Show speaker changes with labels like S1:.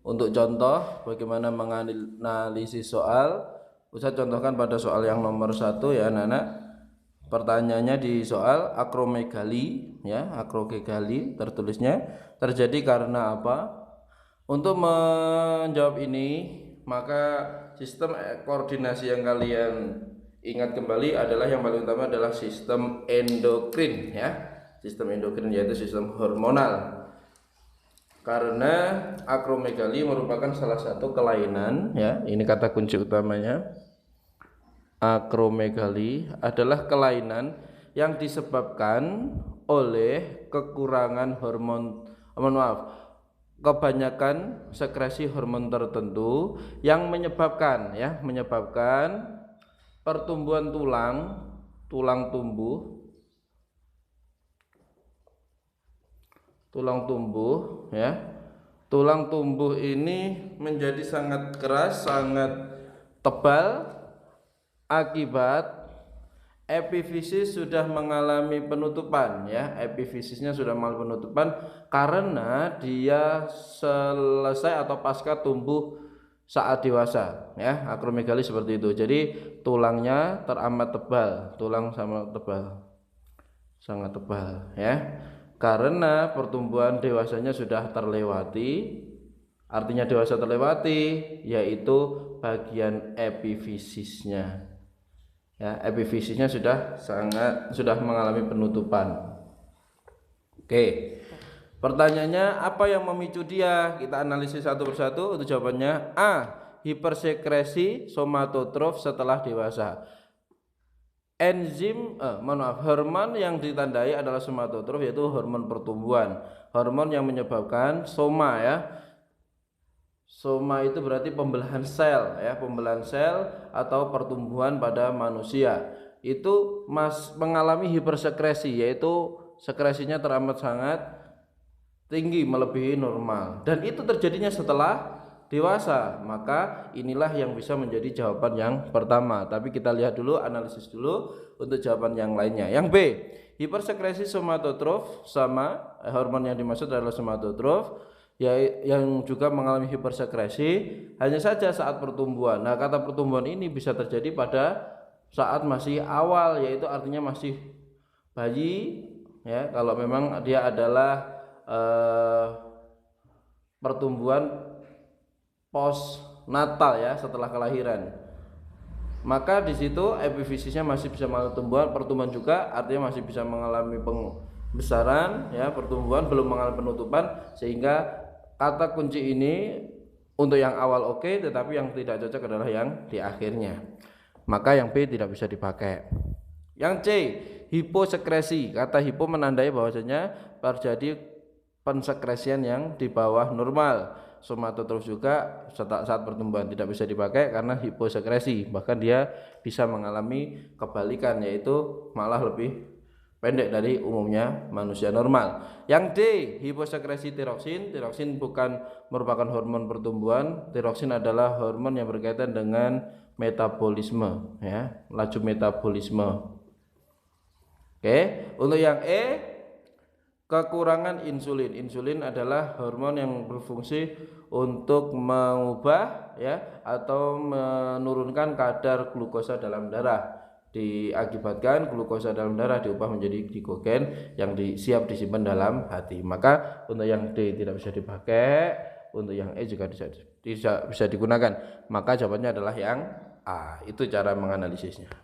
S1: Untuk contoh bagaimana menganalisis soal, Ustaz contohkan pada soal yang nomor 1 ya anak-anak. Pertanyaannya di soal akromegali ya, akromegali tertulisnya terjadi karena apa? Untuk menjawab ini maka sistem koordinasi yang kalian ingat kembali adalah yang paling utama adalah sistem endokrin ya. Sistem endokrin yaitu sistem hormonal. Karena akromegali merupakan salah satu kelainan ya, ini kata kunci utamanya. Akromegali adalah kelainan yang disebabkan oleh kekurangan kebanyakan sekresi hormon tertentu yang menyebabkan pertumbuhan tulang tumbuh ya. Tulang tumbuh ini menjadi sangat keras, sangat tebal akibat epifisis sudah mengalami penutupan ya. Epifisisnya sudah mengalami penutupan karena dia selesai atau pasca tumbuh saat dewasa ya. Akromegali seperti itu. Jadi tulangnya teramat tebal, sangat tebal ya. Karena pertumbuhan dewasanya sudah terlewati. Artinya dewasa terlewati yaitu bagian epifisisnya. Ya, epifisisnya sudah mengalami penutupan. Oke. Pertanyaannya apa yang memicu dia? Kita analisis satu persatu. Untuk jawabannya A. Hipersekresi somatotrof setelah dewasa. Hormon yang ditandai adalah somatotrof yaitu hormon pertumbuhan. Hormon yang menyebabkan soma ya. Soma itu berarti pembelahan sel ya, pembelahan sel atau pertumbuhan pada manusia. Itu mengalami hipersekresi yaitu sekresinya teramat sangat tinggi melebihi normal. Dan itu terjadinya setelah dewasa, maka inilah yang bisa menjadi jawaban yang pertama. Tapi kita lihat dulu, analisis dulu untuk jawaban yang lainnya. Yang B, hipersekresi somatotrof sama hormon yang dimaksud adalah somatotrof ya, yang juga mengalami hipersekresi hanya saja saat pertumbuhan. Nah, kata pertumbuhan ini bisa terjadi pada saat masih awal, yaitu artinya masih bayi ya. Kalau memang dia adalah pertumbuhan postnatal ya, setelah kelahiran, maka di situ epifisisnya masih bisa mengalami pertumbuhan juga, artinya masih bisa mengalami pembesaran ya, pertumbuhan belum mengalami penutupan, sehingga kata kunci ini untuk yang awal oke, tetapi yang tidak cocok adalah yang di akhirnya, maka yang B tidak bisa dipakai. Yang C, hiposekresi. Kata hipo menandai bahwasanya terjadi pensekresian yang di bawah normal. Somatotrof juga saat pertumbuhan tidak bisa dipakai karena hiposekresi, bahkan dia bisa mengalami kebalikan, yaitu malah lebih pendek dari umumnya manusia normal. Yang D, hiposekresi tiroksin. Tiroksin bukan merupakan hormon pertumbuhan. Tiroksin adalah hormon yang berkaitan dengan metabolisme ya, laju metabolisme. Oke, untuk yang E, kekurangan insulin. Insulin adalah hormon yang berfungsi untuk mengubah ya atau menurunkan kadar glukosa dalam darah. Diakibatkan glukosa dalam darah diubah menjadi glikogen yang siap disimpan dalam hati. Maka untuk yang D tidak bisa dipakai, untuk yang E juga tidak bisa digunakan. Maka jawabannya adalah yang A. Itu cara menganalisisnya.